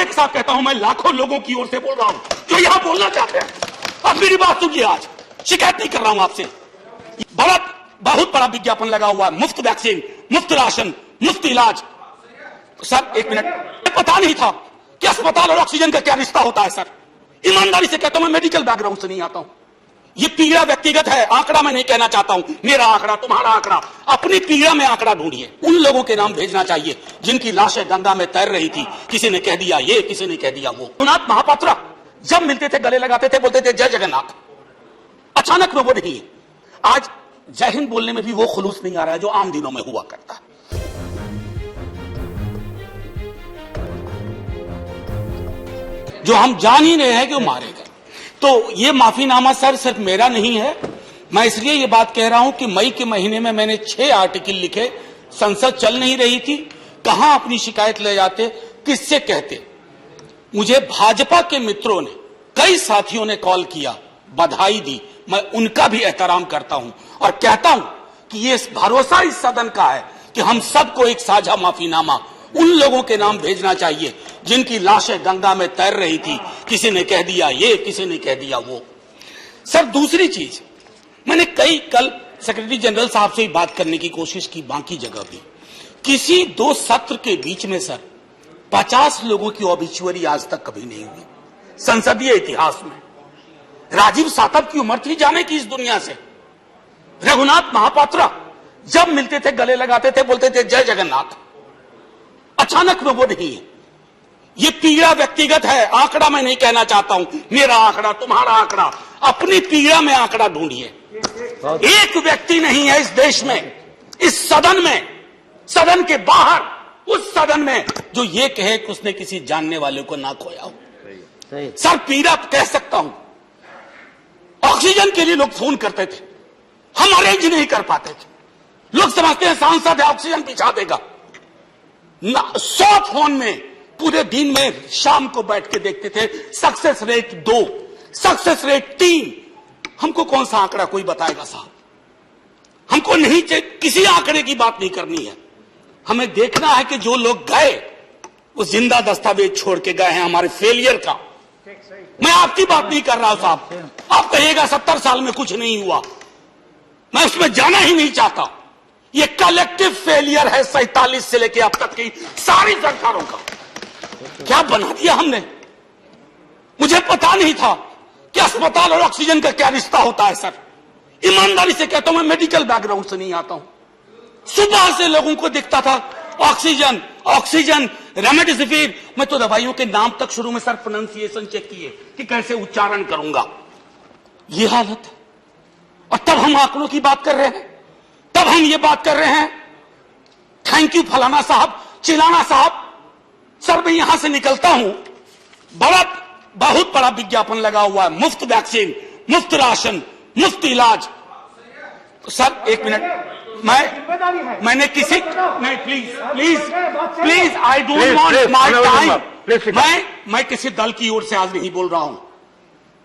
के साथ कहता हूं, मैं लाखों लोगों की ओर से बोल रहा हूं जो यहां बोलना चाहते हैं। अब मेरी बात सुनिए, आज शिकायत नहीं कर रहा हूं आपसे। बहुत बड़ा विज्ञापन लगा हुआ है, मुफ्त वैक्सीन, मुफ्त राशन, मुफ्त इलाज। सर एक मिनट, पता नहीं था कि अस्पताल और ऑक्सीजन का क्या रिश्ता होता है। सर ईमानदारी से कहता हूं, मैं मेडिकल बैकग्राउंड से नहीं आता हूं। ये पीड़ा व्यक्तिगत है, आंकड़ा मैं नहीं कहना चाहता हूं, मेरा आंकड़ा, तुम्हारा आंकड़ा, अपनी पीड़ा में आंकड़ा ढूंढिए। उन लोगों के नाम भेजना चाहिए जिनकी लाशें गंगा में तैर रही थी। किसी ने कह दिया ये, किसी ने कह दिया वो। रघुनाथ महापात्रा जब मिलते थे गले लगाते थे, बोलते थे जय जगन्नाथ। अचानक में वो नहीं है। आज जय हिंद बोलने में भी वो खुलूस नहीं आ रहा है जो आम दिनों में हुआ करता है। जो हम जान ही रहे हैं कि वो मारे गए। तो ये माफीनामा सर सिर्फ मेरा नहीं है। मैं इसलिए ये बात कह रहा हूं कि मई के महीने में मैंने 6 आर्टिकल लिखे। संसद चल नहीं रही थी, कहां अपनी शिकायत ले जाते, किससे कहते। मुझे भाजपा के मित्रों ने, कई साथियों ने कॉल किया, बधाई दी। मैं उनका भी एहतराम करता हूं और कहता हूं कि ये भरोसा इस सदन का है कि हम सबको एक साझा माफीनामा उन लोगों के नाम भेजना चाहिए जिनकी लाशें गंगा में तैर रही थी। किसी ने कह दिया ये, किसी ने कह दिया वो। सर दूसरी चीज, मैंने कल सेक्रेटरी जनरल साहब से बात करने की कोशिश की, बाकी जगह भी। किसी 2 सत्र के बीच में सर 50 लोगों की ऑबिचुअरी आज तक कभी नहीं हुई संसदीय इतिहास में। राजीव सातव की उम्र थी जाने की इस दुनिया से। रघुनाथ महापात्रा जब मिलते थे गले लगाते थे, बोलते थे जय जगन्नाथ। अचानक में वो नहीं है। ये पीड़ा व्यक्तिगत है, आंकड़ा मैं नहीं कहना चाहता हूं, मेरा आंकड़ा, तुम्हारा आंकड़ा, अपनी पीड़ा में आंकड़ा ढूंढिए। एक व्यक्ति नहीं है इस देश में, इस सदन में, सदन के बाहर, उस सदन में जो ये कहे कि उसने किसी जानने वाले को ना खोया हो। सर पीड़ा कह सकता हूं। ऑक्सीजन के लिए लोग फोन करते थे, हम अरेंज नहीं कर पाते थे। लोग समझते हैं सांसद है, ऑक्सीजन पिछा देगा। 100 फोन में पूरे दिन में शाम को बैठ के देखते थे, सक्सेस रेट 2, सक्सेस रेट 3। हमको कौन सा आंकड़ा कोई बताएगा साहब? हमको नहीं चाहिए, किसी आंकड़े की बात नहीं करनी है। हमें देखना है कि जो लोग गए वो जिंदा दस्तावेज छोड़ के गए हैं हमारे फेलियर का। मैं आपकी बात नहीं कर रहा हूं साहब। आप कहिएगा 70 साल में कुछ नहीं हुआ, मैं उसमें जाना ही नहीं चाहता। ये कलेक्टिव फेलियर है 47 से लेकर अब तक की सारी सरकारों का। क्या बना दिया हमने? मुझे पता नहीं था कि अस्पताल और ऑक्सीजन का क्या रिश्ता होता है। सर ईमानदारी से कहता हूं, मैं मेडिकल बैकग्राउंड से नहीं आता हूं। सुबह से लोगों को दिखता था ऑक्सीजन, ऑक्सीजन, रेमडेसिविर। मैं तो दवाइयों के नाम तक शुरू में सर प्रोनाउंसिएशन चेक किए कि कैसे उच्चारण करूंगा। ये हालत है। और तब हम आंकड़ों की बात कर रहे हैं, तब हम ये बात कर रहे हैं थैंक यू फलाना साहब, चिलाना साहब। सर मैं यहां से निकलता हूं, बहुत बड़ा विज्ञापन लगा हुआ है, मुफ्त वैक्सीन, मुफ्त राशन, मुफ्त इलाज। सर एक मिनट, मैंने किसी नहीं, please I don't want my time. मैं किसी दल की ओर से आज नहीं बोल रहा हूं।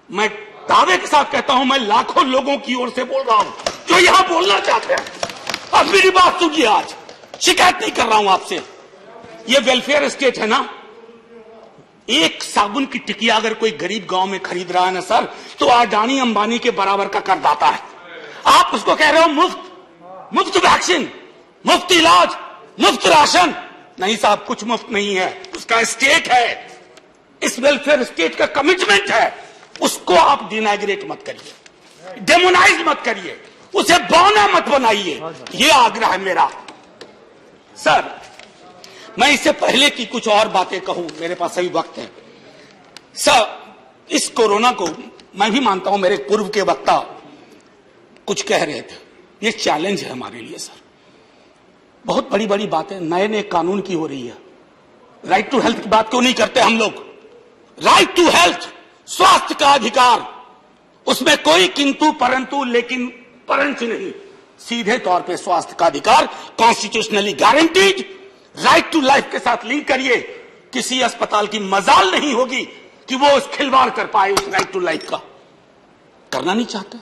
मैं दावे के साथ कहता हूं, मैं लाखों लोगों की ओर से बोल रहा हूं जो यहां बोलना चाहते हैं। अब मेरी बात सुनिए, आज शिकायत नहीं कर रहा हूं आपसे। ये वेलफेयर स्टेट है ना। एक साबुन की टिकिया अगर कोई गरीब गांव में खरीद रहा है ना सर, तो अडानी अंबानी के बराबर का करदाता है। आप उसको कह रहे हो मुफ्त, मुफ्त वैक्सीन, मुफ्त इलाज, मुफ्त राशन। नहीं साहब, कुछ मुफ्त नहीं है, उसका स्टेट है। इस वेलफेयर स्टेट का कमिटमेंट है, उसको आप डिनाइग्रेट मत करिए, डेमोनाइज मत करिए, उसे बौना मत बनाइए। ये आग्रह है मेरा। सर मैं इससे पहले की कुछ और बातें कहूं, मेरे पास सही वक्त है। सर इस कोरोना को मैं भी मानता हूं, मेरे पूर्व के वक्ता कुछ कह रहे थे, ये चैलेंज है हमारे लिए। सर बहुत बड़ी बड़ी बातें नए नए कानून की हो रही है। राइट टू हेल्थ की बात क्यों नहीं करते हम लोग? राइट टू हेल्थ, स्वास्थ्य का अधिकार, उसमें कोई किंतु परंतु लेकिन परंच नहीं, सीधे तौर पे स्वास्थ्य का अधिकार constitutionally guaranteed. Right to life के साथ लिंक करिए। किसी अस्पताल की मजाल नहीं होगी कि वो उस खिलवाड़ कर पाए उस राइट टू लाइफ का। करना नहीं चाहते।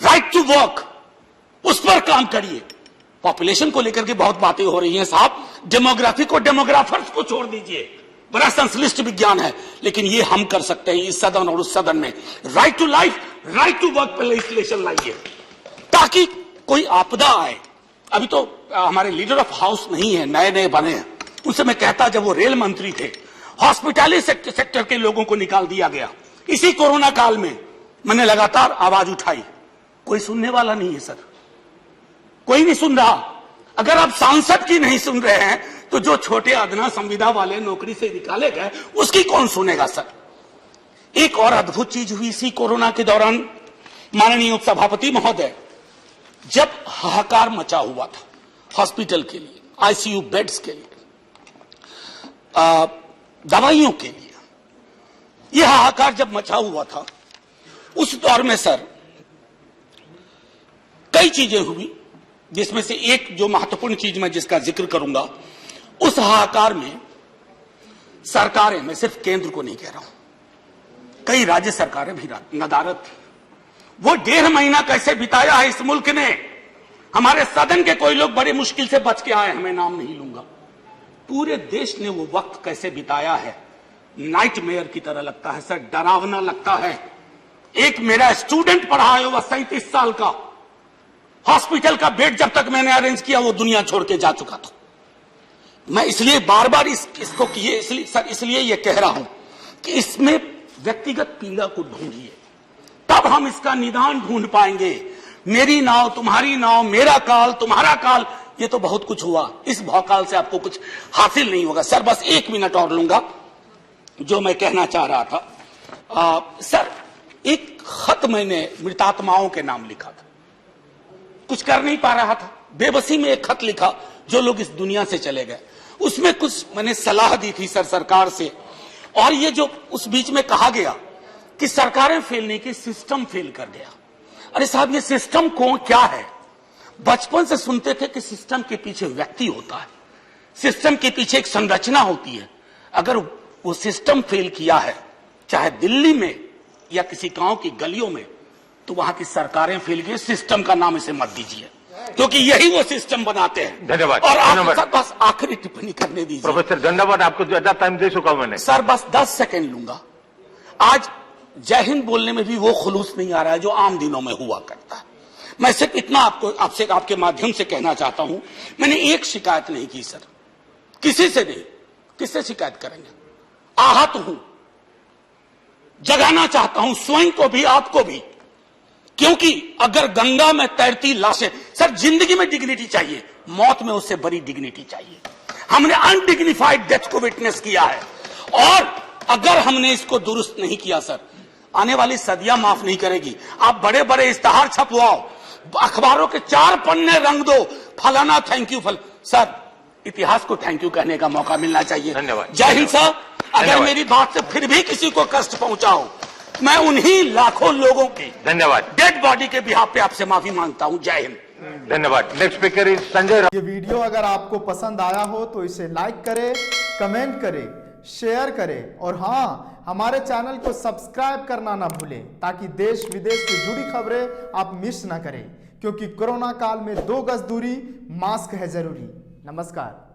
राइट टू वर्क, उस पर काम करिए। पॉपुलेशन को लेकर के बहुत बातें हो रही हैं साहब, डेमोग्राफी को डेमोग्राफर्स को छोड़ दीजिए। बड़ा संश्लिष्ट विज्ञान है, लेकिन ये हम कर सकते हैं इस सदन और उस सदन में। Right to life, right to work पर लेजिस्लेशन लाइए ताकि कोई आपदा आए। अभी तो हमारे लीडर ऑफ हाउस नहीं है, नए नए बने हैं। उनसे मैं कहता, जब वो रेल मंत्री थे, हॉस्पिटैलिटी सेक्टर के लोगों को निकाल दिया गया। इसी कोरोना काल में मैंने लगातार आवाज उठाई, कोई सुनने वाला नहीं है सर, कोई नहीं सुन रहा। अगर आप सांसद की नहीं सुन रहे हैं तो जो छोटे अदना संविदा वाले नौकरी से निकाले गए उसकी कौन सुनेगा सर। एक और अद्भुत चीज हुई इसी कोरोना के दौरान, माननीय उपसभापति महोदय, जब हाहाकार मचा हुआ था हॉस्पिटल के लिए, आईसीयू बेड्स के लिए, दवाइयों के लिए, यह हाहाकार जब मचा हुआ था, उस दौर में सर कई चीजें हुई, जिसमें से एक जो महत्वपूर्ण चीज मैं जिसका जिक्र करूंगा, उस हाहाकार में सरकारें, मैं सिर्फ केंद्र को नहीं कह रहा हूं, कई राज्य सरकारें भी नदारद थी। वो 1.5 महीना कैसे बिताया है इस मुल्क ने। हमारे सदन के कोई लोग बड़ी मुश्किल से बच के आए हैं, मैं नाम नहीं लूंगा। पूरे देश ने वो वक्त कैसे बिताया है, नाइटमेयर की तरह लगता है सर, डरावना लगता है। एक मेरा स्टूडेंट पढ़ा है, वह 37 साल का, हॉस्पिटल का बेड जब तक मैंने अरेंज किया वो दुनिया छोड़ के जा चुका था। मैं इसलिए बार बार इसको इसलिए ये कह रहा हूं कि इसमें व्यक्तिगत पीड़ा को ढूंढिए, तब हम इसका निदान ढूंढ पाएंगे। मेरी नाव तुम्हारी नाव, मेरा काल तुम्हारा काल, ये तो बहुत कुछ हुआ, इस भौकाल से आपको कुछ हासिल नहीं होगा। सर बस 1 मिनट और लूंगा, जो मैं कहना चाह रहा था। सर एक खत मैंने मृतात्माओं के नाम लिखा था, कुछ कर नहीं पा रहा था, बेबसी में एक खत लिखा, जो लोग इस दुनिया से चले गए। उसमें कुछ मैंने सलाह दी थी सर सरकार से, और ये जो उस बीच में कहा गया कि सरकारें फेल नहीं की, सिस्टम फेल कर गया। अरे साहब, ये सिस्टम क्या है? बचपन से सुनते थे कि सिस्टम के पीछे व्यक्ति होता है, सिस्टम के पीछे एक संरचना होती है। अगर वो सिस्टम फेल किया है, चाहे दिल्ली में या किसी गांव की गलियों में, तो वहां की सरकारें फेल की। सिस्टम का नाम इसे मत दीजिए, क्योंकि यही वो सिस्टम बनाते हैं। धन्यवाद। और आप बस आखिरी टिप्पणी करने दीजिए। प्रोफेसर धन्यवाद, आपको ज्यादा टाइम दे चुका हूं मैंने। सर बस 10 सेकंड लूंगा। आज जय हिंद बोलने में भी वो खुलूस नहीं आ रहा है जो आम दिनों में हुआ करता है। मैं सिर्फ इतना आपसे आपके माध्यम से कहना चाहता हूं, मैंने एक शिकायत नहीं की सर, किसी से नहीं। किससे शिकायत करेंगे? आहत हूं, जगाना चाहता हूं स्वयं को भी, आपको भी, क्योंकि अगर गंगा में तैरती लाशें, सर जिंदगी में डिग्निटी चाहिए, मौत में उससे बड़ी डिग्निटी चाहिए। हमने अनडिग्निफाइड डेथ को विटनेस किया है, और अगर हमने इसको दुरुस्त नहीं किया सर, आने वाली सदियां माफ नहीं करेगी। आप बड़े बड़े इश्तहार छपवाओ, अखबारों के 4 पन्ने रंग दो, फलाना थैंक यू सर, इतिहास को थैंक यू कहने का मौका मिलना चाहिए। धन्यवाद। जय हिंद सर। अगर मेरी बात से फिर भी किसी को कष्ट पहुंचाओ, मैं उन्हीं लाखों लोगों की धन्यवाद डेड बॉडी के बिहाफ पे आपसे माफी मांगता हूं। जय हिंद। धन्यवाद। Next speaker is Sanjay. ये वीडियो अगर आपको पसंद आया हो तो इसे लाइक करें, कमेंट करें, शेयर करें, और हाँ, हमारे चैनल को सब्सक्राइब करना ना भूलें, ताकि देश विदेश से जुड़ी खबरें आप मिस ना करें, क्योंकि कोरोना काल में 2 गज दूरी, मास्क है जरूरी। नमस्कार।